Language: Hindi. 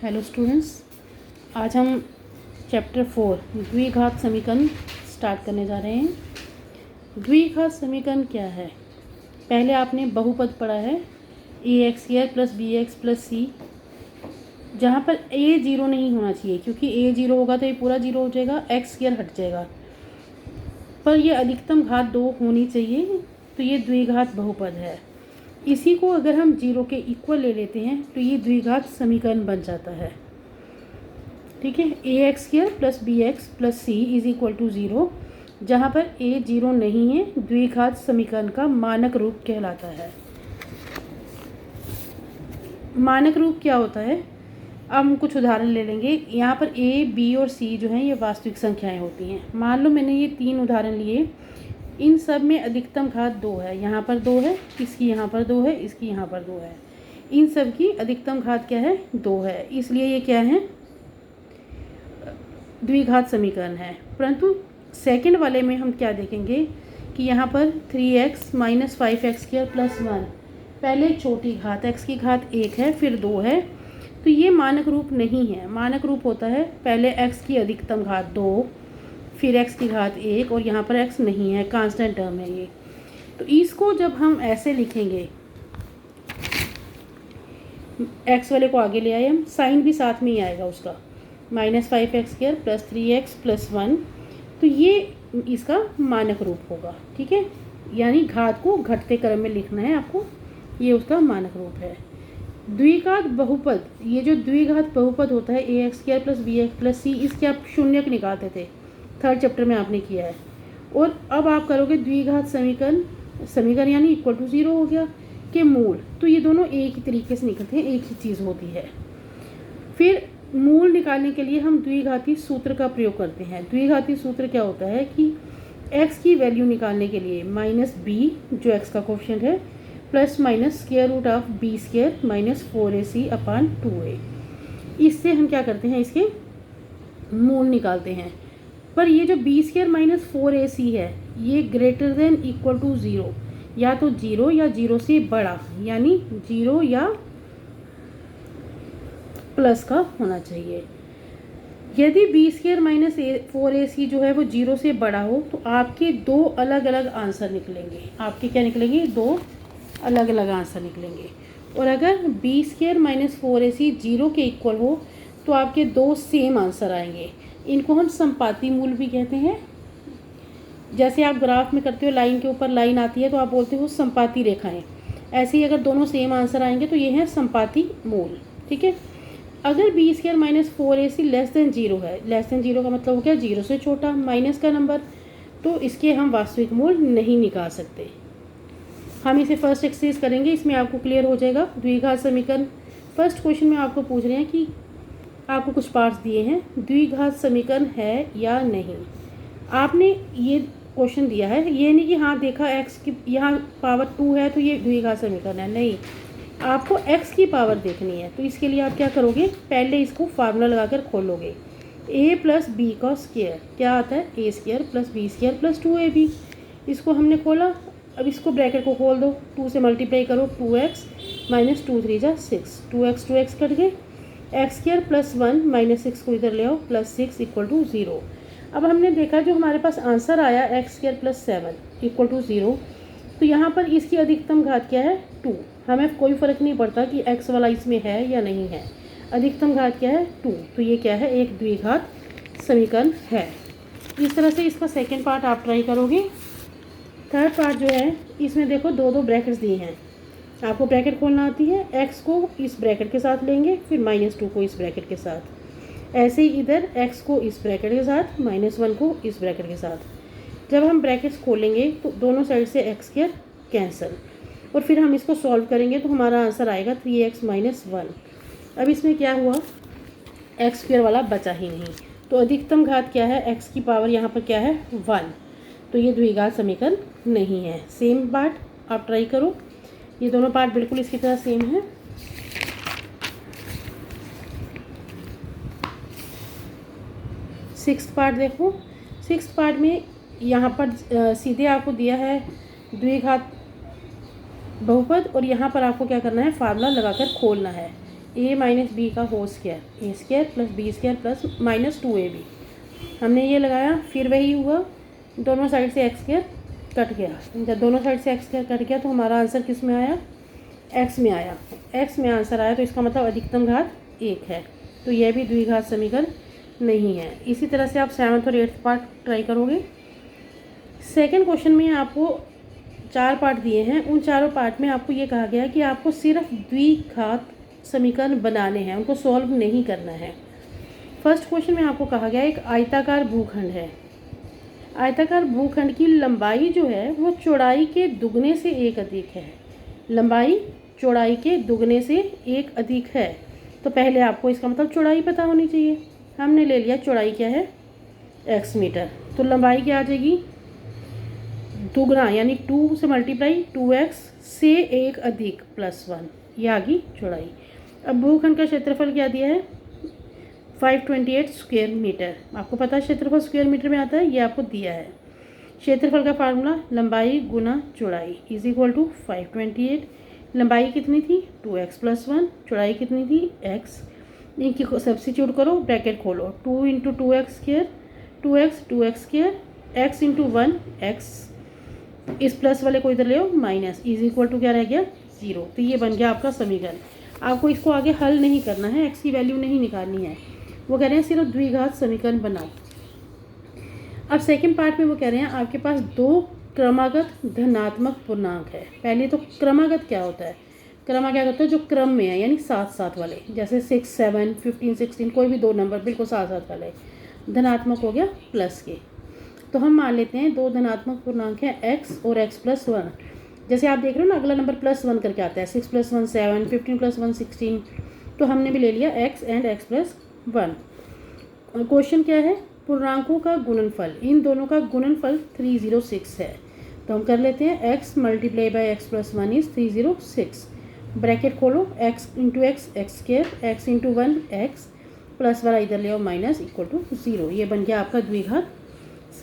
हेलो स्टूडेंट्स, आज हम चैप्टर 4 द्विघात समीकरण स्टार्ट करने जा रहे हैं। द्विघात समीकरण क्या है? पहले आपने बहुपद पढ़ा है ax² + bx + c, जहाँ पर a 0 नहीं होना चाहिए, क्योंकि a 0 होगा तो ये पूरा 0 हो जाएगा, x² हट जाएगा। पर ये अधिकतम घात 2 होनी चाहिए, तो ये द्विघात बहुपद है। इसी को अगर हम 0 के इक्वल ले लेते हैं तो ये द्विघात समीकरण बन जाता है। ठीक है, ax² + bx + c = 0, जहाँ पर a 0 नहीं है, द्विघात समीकरण का मानक रूप कहलाता है। मानक रूप क्या होता है? अब हम कुछ उदाहरण ले लेंगे। यहाँ पर a, b और c जो हैं ये वास्तविक संख्याएं होती हैं। मान लो मैंने ये 3 उदाहरण लिए, इन सब में अधिकतम घात 2 है। यहाँ पर 2 है, इसकी यहाँ पर 2 है, इसकी यहाँ पर 2 है। इन सब की अधिकतम घात क्या है? 2 है। इसलिए ये क्या है? द्विघात समीकरण है। परंतु सेकंड वाले में हम क्या देखेंगे कि यहाँ पर 3x - 5x² + 1, पहले छोटी घात x की घात 1 है, फिर 2 है, तो ये मानक रूप नहीं है। मानक रूप होता है पहले x की अधिकतम घात 2, फिर x की घात 1, और यहाँ पर x नहीं है, कांस्टेंट टर्म है ये। तो इसको जब हम ऐसे लिखेंगे, x वाले को आगे ले आए हम, साइन भी साथ में ही आएगा उसका, -5x² + 3x + 1, तो ये इसका मानक रूप होगा। ठीक है, यानी घात को घटते क्रम में लिखना है आपको, ये उसका मानक रूप है। द्विघात बहुपद, ये जो द्विघात बहुपद होता है ax² + bx + c, इसके आप शून्यक निकालते थे, 3rd चैप्टर में आपने किया है। और अब आप करोगे द्विघात समीकरण यानी = 0 हो गया के मूल, तो ये दोनों एक ही तरीके से निकलते हैं, एक ही चीज़ होती है। फिर मूल निकालने के लिए हम द्विघाती सूत्र का प्रयोग करते हैं। द्विघाती सूत्र क्या होता है कि x की वैल्यू निकालने के लिए -b, जो x का कोफिशिएंट है, ±√b² - 4ac/2a, इससे हम क्या करते हैं, इसके मूल निकालते हैं। पर ये जो b² - 4ac है, ये > 0, या तो 0 या 0 से बड़ा, यानी 0 या प्लस का होना चाहिए। यदि b² - 4ac जो है वो 0 से बड़ा हो, तो आपके दो अलग अलग आंसर निकलेंगे। आपके क्या निकलेंगे? दो अलग अलग आंसर निकलेंगे। और अगर b² - 4ac 0 के इक्वल हो, तो आपके दो सेम आंसर आएंगे। इनको हम संपाती मूल भी कहते हैं। जैसे आप ग्राफ में करते हो, लाइन के ऊपर लाइन आती है तो आप बोलते हो संपाती रेखाएं। ऐसे ही अगर दोनों सेम आंसर आएंगे तो ये है संपाती मूल। ठीक है, अगर b² - 4ac <0 है, <0 का मतलब हो गया 0 से छोटा, माइनस का नंबर, तो इसके हम वास्तविक मूल नहीं निकाल सकते। हम इसे फर्स्ट एक्सरसाइज करेंगे, इसमें आपको क्लियर हो जाएगा द्विघात समीकरण। फर्स्ट क्वेश्चन में आपको पूछ रहे हैं कि आपको कुछ पार्ट्स दिए हैं, द्विघात समीकरण है या नहीं। आपने ये क्वेश्चन दिया है, ये नहीं कि हाँ देखा x की यहाँ पावर 2 है तो ये द्विघात समीकरण है, नहीं, आपको x की पावर देखनी है। तो इसके लिए आप क्या करोगे, पहले इसको फार्मूला लगाकर खोलोगे। a + b का स्क्वायर क्या आता है? a² + b² + 2ab। इसको हमने खोला, अब इसको ब्रैकेट को खोल दो, 2 से मल्टीप्लाई करो, 2x - 2 3 = 6, 2x कट गए, x² + 1 - 6 को इधर ले आओ, +6 = 0। अब हमने देखा जो हमारे पास आंसर आया x² + 7 = 0, तो यहाँ पर इसकी अधिकतम घात क्या है? 2। हमें कोई फ़र्क नहीं पड़ता कि x वाला इसमें है या नहीं है, अधिकतम घात क्या है? 2। तो ये क्या है? एक द्विघात समीकरण है। इस तरह से इसका सेकंड पार्ट आप ट्राई करोगे। थर्ड पार्ट जो है, इसमें देखो दो ब्रैकेट्स दिए हैं, आपको ब्रैकेट खोलना आती है। x को इस ब्रैकेट के साथ लेंगे, फिर -2 को इस ब्रैकेट के साथ, ऐसे ही इधर x को इस ब्रैकेट के साथ, -1 को इस ब्रैकेट के साथ। जब हम ब्रैकेट्स खोलेंगे तो दोनों साइड से x² कैंसिल, और फिर हम इसको सॉल्व करेंगे तो हमारा आंसर आएगा 3x - 1। अब इसमें क्या हुआ, x² वाला बचा ही नहीं, तो अधिकतम घात क्या है? x की पावर यहाँ पर क्या है? 1। तो ये द्विघात समीकरण नहीं है। सेम पार्ट आप ट्राई करो, ये दोनों पार्ट बिल्कुल इसकी तरह सेम है। सिक्स्थ पार्ट देखो, सिक्स्थ पार्ट में यहाँ पर सीधे आपको दिया है द्विघात बहुपद, और यहाँ पर आपको क्या करना है? फार्मूला लगाकर खोलना है। ए माइनस बी का whole square, A square plus B square plus minus 2ab। हमने ये लगाया, फिर वही हुआ, दोनों साइड से एक्स स्क्वायर कट गया। जब दोनों साइड से एक्स स्क्वायर कट गया तो हमारा आंसर किस में आया, एक्स में आया। एक्स में आंसर आया तो इसका मतलब अधिकतम घात 1 है, तो यह भी द्विघात समीकरण नहीं है। इसी तरह से आप 7th और 8th पार्ट ट्राई करोगे। सेकंड क्वेश्चन में आपको 4 पार्ट दिए हैं, उन चारों पार्ट में आपको ये कहा गया है कि आपको सिर्फ द्विघात समीकरण बनाने हैं, उनको सॉल्व नहीं करना है। फर्स्ट क्वेश्चन में आपको कहा गया एक आयताकार भूखंड है। आयताकार भूखंड की लंबाई जो है वो चौड़ाई के दुगने से 1 अधिक है। लंबाई चौड़ाई के दुगने से 1 अधिक है, तो पहले आपको इसका मतलब चौड़ाई पता होनी चाहिए। हमने ले लिया चौड़ाई क्या है, x मीटर, तो लंबाई क्या आ जाएगी, दुगना यानी 2 से मल्टीप्लाई 2x से 1 अधिक प्लस 1, ये आ गई चौड़ाई। अब भूखंड का क्षेत्रफल क्या दिया है, 528 स्क्वायर मीटर। आपको पता है क्षेत्रफल स्क्वायर मीटर में आता है, ये आपको दिया है। क्षेत्रफल का फार्मूला लंबाई गुना चौड़ाई इज इक्वल टू 528। लंबाई कितनी थी 2x प्लस 1, चौड़ाई कितनी थी x। इनकी सब्स्टिट्यूट करो, ब्रैकेट खोलो, 2 into 2x square 2x square x into 1 x, इस प्लस वाले को इधर ले आओ माइनस, इज इक्वल टू क्या रह गया 0। तो ये बन गया आपका समीकरण। आपको इसको आगे हल नहीं करना है, x की वैल्यू नहीं निकालनी है, वो कह रहे हैं सिर्फ द्विघात समीकरण बनाओ। अब सेकंड पार्ट में वो कह रहे हैं आपके पास 2 क्रमागत धनात्मक पूर्णांक है। पहले तो क्रमागत क्या होता है, क्रमा क्या होता है जो क्रम में है, यानी साथ साथ वाले, जैसे 6 7 15 16 कोई भी 2 नंबर बिल्कुल साथ साथ वाले। धनात्मक हो गया प्लस के, तो हम मान लेते हैं 2 धनात्मक पूर्णांक हैं x और x प्लस 1। जैसे आप देख रहे हो ना, अगला नंबर प्लस 1 करके आता है, 6 प्लस 1 7, 15 प्लस 1 16, तो हमने भी ले लिया x and x plus 1। Question क्या है, पूर्णांकों का गुणनफल, इन दोनों का गुणनफल 306 है, तो हम कर लेते हैं x multiply by x plus 1 is 306। Bracket खोलो, x into x x square, x into 1 x plus वाला इधर ले आओ माइनस इक्वल टू 0। ये बन गया आपका द्विघात